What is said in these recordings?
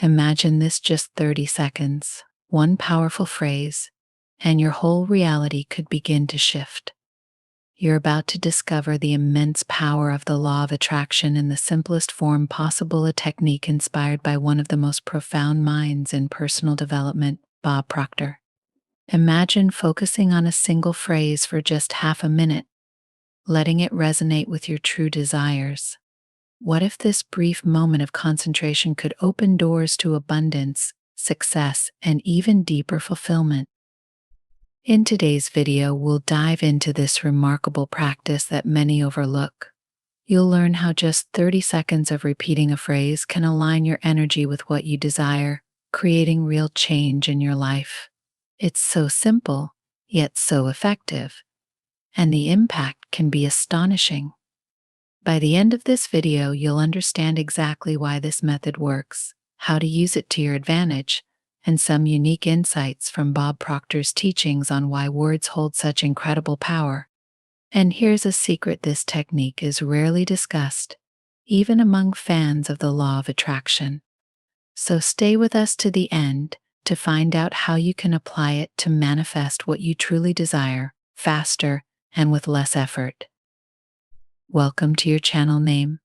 Imagine this: just 30 seconds, one powerful phrase, and your whole reality could begin to shift. You're about to discover the immense power of the law of attraction in the simplest form possible, a technique inspired by one of the most profound minds in personal development, Bob Proctor. Imagine focusing on a single phrase for just half a minute, letting it resonate with your true desires. What if this brief moment of concentration could open doors to abundance, success, and even deeper fulfillment? In today's video, we'll dive into this remarkable practice that many overlook. You'll learn how just 30 seconds of repeating a phrase can align your energy with what you desire, creating real change in your life. It's so simple, yet so effective, and the impact can be astonishing. By the end of this video, you'll understand exactly why this method works, how to use it to your advantage, and some unique insights from Bob Proctor's teachings on why words hold such incredible power. And here's a secret: this technique is rarely discussed, even among fans of the law of attraction. So stay with us to the end to find out how you can apply it to manifest what you truly desire, faster and with less effort. Welcome to your channel name.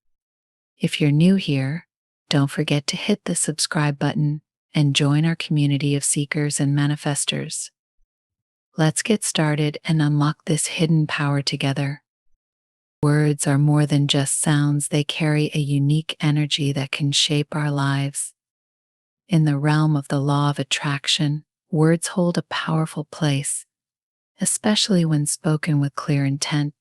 If you're new here, don't forget to hit the subscribe button and join our community of seekers and manifestors. Let's get started and unlock this hidden power together. Words are more than just sounds, they carry a unique energy that can shape our lives. In the realm of the law of attraction, words hold a powerful place, especially when spoken with clear intent.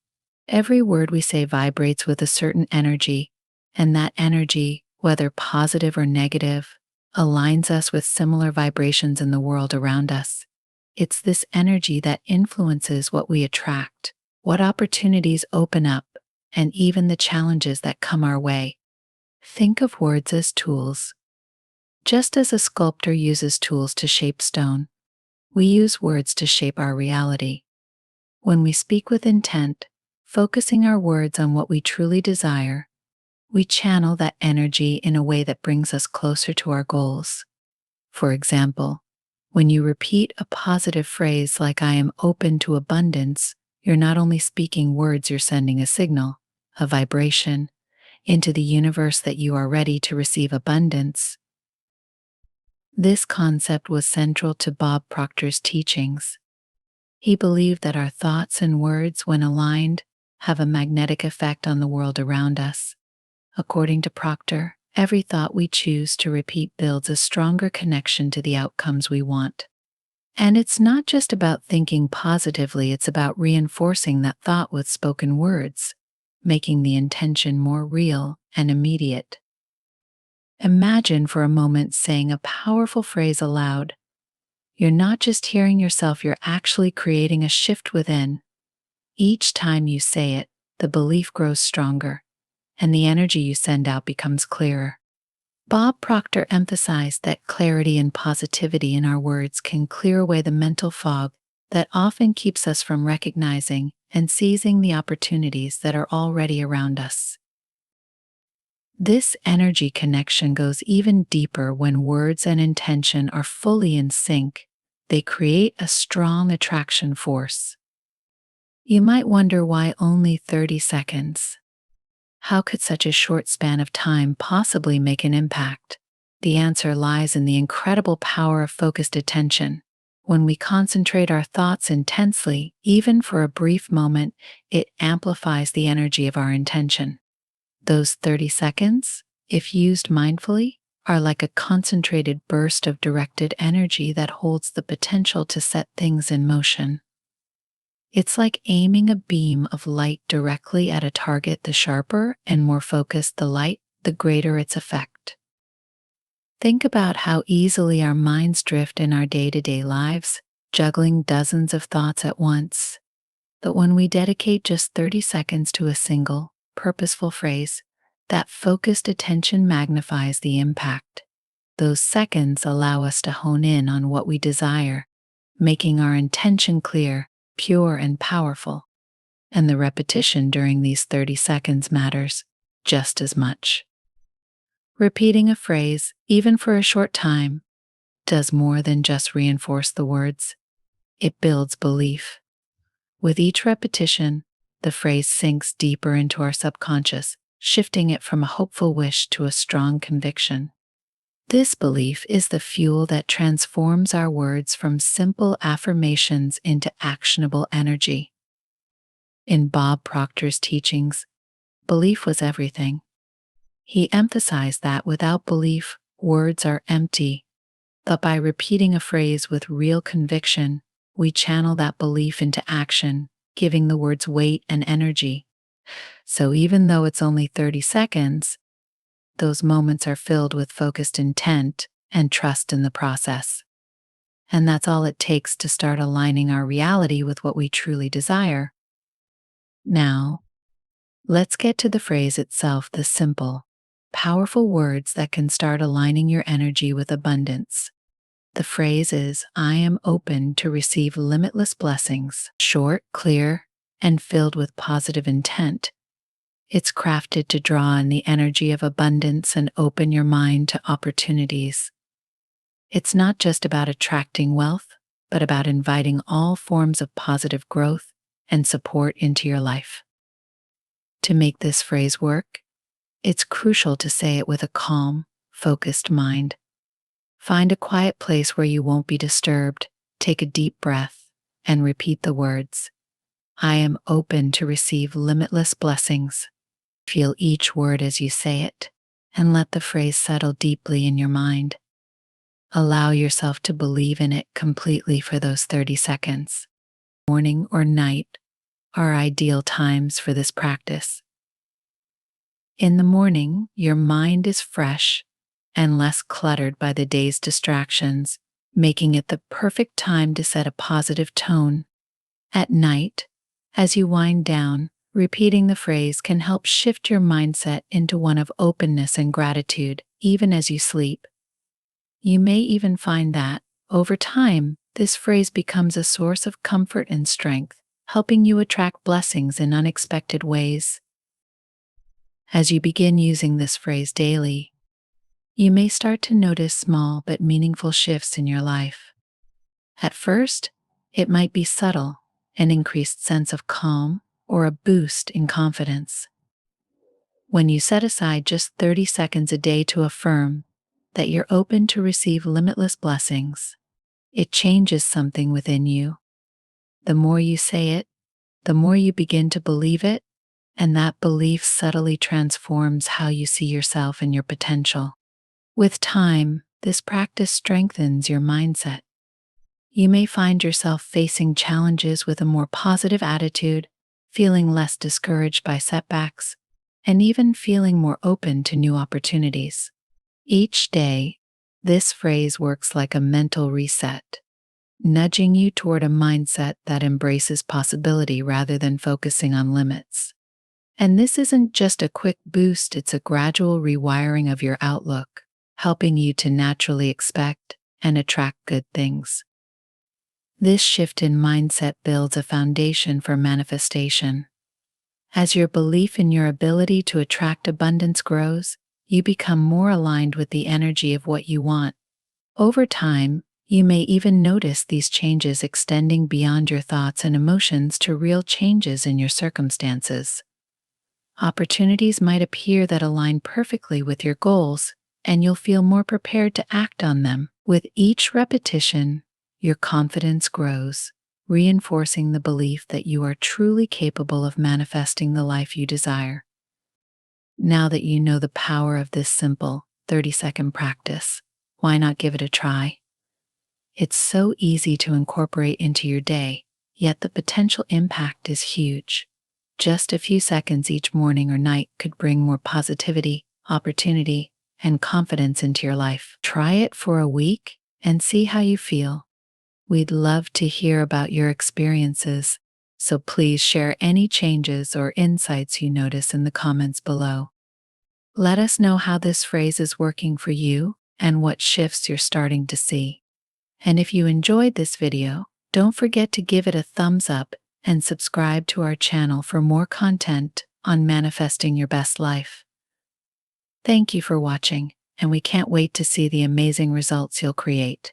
Every word we say vibrates with a certain energy, and that energy, whether positive or negative, aligns us with similar vibrations in the world around us. It's this energy that influences what we attract, what opportunities open up, and even the challenges that come our way. Think of words as tools. Just as a sculptor uses tools to shape stone, we use words to shape our reality. When we speak with intent, focusing our words on what we truly desire, we channel that energy in a way that brings us closer to our goals. For example, when you repeat a positive phrase like "I am open to abundance," you're not only speaking words, you're sending a signal, a vibration, into the universe that you are ready to receive abundance. This concept was central to Bob Proctor's teachings. He believed that our thoughts and words, when aligned, have a magnetic effect on the world around us. According to Proctor, every thought we choose to repeat builds a stronger connection to the outcomes we want. And it's not just about thinking positively, it's about reinforcing that thought with spoken words, making the intention more real and immediate. Imagine for a moment saying a powerful phrase aloud. You're not just hearing yourself, you're actually creating a shift within. Each time you say it, the belief grows stronger, and the energy you send out becomes clearer. Bob Proctor emphasized that clarity and positivity in our words can clear away the mental fog that often keeps us from recognizing and seizing the opportunities that are already around us. This energy connection goes even deeper when words and intention are fully in sync. They create a strong attraction force. You might wonder why only 30 seconds. How could such a short span of time possibly make an impact? The answer lies in the incredible power of focused attention. When we concentrate our thoughts intensely, even for a brief moment, it amplifies the energy of our intention. Those 30 seconds, if used mindfully, are like a concentrated burst of directed energy that holds the potential to set things in motion. It's like aiming a beam of light directly at a target. The sharper and more focused the light, the greater its effect. Think about how easily our minds drift in our day-to-day lives, juggling dozens of thoughts at once. But when we dedicate just 30 seconds to a single, purposeful phrase, that focused attention magnifies the impact. Those seconds allow us to hone in on what we desire, making our intention clear, pure, and powerful. And the repetition during these 30 seconds matters just as much. Repeating a phrase, even for a short time, does more than just reinforce the words. It builds belief. With each repetition, the phrase sinks deeper into our subconscious, shifting it from a hopeful wish to a strong conviction. This belief is the fuel that transforms our words from simple affirmations into actionable energy. In Bob Proctor's teachings, belief was everything. He emphasized that without belief, words are empty, but by repeating a phrase with real conviction, we channel that belief into action, giving the words weight and energy. So even though it's only 30 seconds, those moments are filled with focused intent and trust in the process. And that's all it takes to start aligning our reality with what we truly desire. Now, let's get to the phrase itself, the simple, powerful words that can start aligning your energy with abundance. The phrase is, I am open to receive limitless blessings. Short, clear, and filled with positive intent. It's crafted to draw in the energy of abundance and open your mind to opportunities. It's not just about attracting wealth, but about inviting all forms of positive growth and support into your life. To make this phrase work, it's crucial to say it with a calm, focused mind. Find a quiet place where you won't be disturbed, take a deep breath, and repeat the words, I am open to receive limitless blessings. Feel each word as you say it, and let the phrase settle deeply in your mind. Allow yourself to believe in it completely for those 30 seconds. Morning or night are ideal times for this practice. In the morning, your mind is fresh and less cluttered by the day's distractions, making it the perfect time to set a positive tone. At night, as you wind down, repeating the phrase can help shift your mindset into one of openness and gratitude, even as you sleep. You may even find that, over time, this phrase becomes a source of comfort and strength, helping you attract blessings in unexpected ways. As you begin using this phrase daily, you may start to notice small but meaningful shifts in your life. At first, it might be subtle, an increased sense of calm, or a boost in confidence. When you set aside just 30 seconds a day to affirm that you're open to receive limitless blessings, it changes something within you. The more you say it, the more you begin to believe it, and that belief subtly transforms how you see yourself and your potential. With time, this practice strengthens your mindset. You may find yourself facing challenges with a more positive attitude, feeling less discouraged by setbacks, and even feeling more open to new opportunities. Each day, this phrase works like a mental reset, nudging you toward a mindset that embraces possibility rather than focusing on limits. And this isn't just a quick boost, it's a gradual rewiring of your outlook, helping you to naturally expect and attract good things. This shift in mindset builds a foundation for manifestation. As your belief in your ability to attract abundance grows, you become more aligned with the energy of what you want. Over time, you may even notice these changes extending beyond your thoughts and emotions to real changes in your circumstances. Opportunities might appear that align perfectly with your goals, and you'll feel more prepared to act on them. With each repetition, your confidence grows, reinforcing the belief that you are truly capable of manifesting the life you desire. Now that you know the power of this simple 30-second practice, why not give it a try? It's so easy to incorporate into your day, yet the potential impact is huge. Just a few seconds each morning or night could bring more positivity, opportunity, and confidence into your life. Try it for a week and see how you feel. We'd love to hear about your experiences, so please share any changes or insights you notice in the comments below. Let us know how this phrase is working for you and what shifts you're starting to see. And if you enjoyed this video, don't forget to give it a thumbs up and subscribe to our channel for more content on manifesting your best life. Thank you for watching, and we can't wait to see the amazing results you'll create.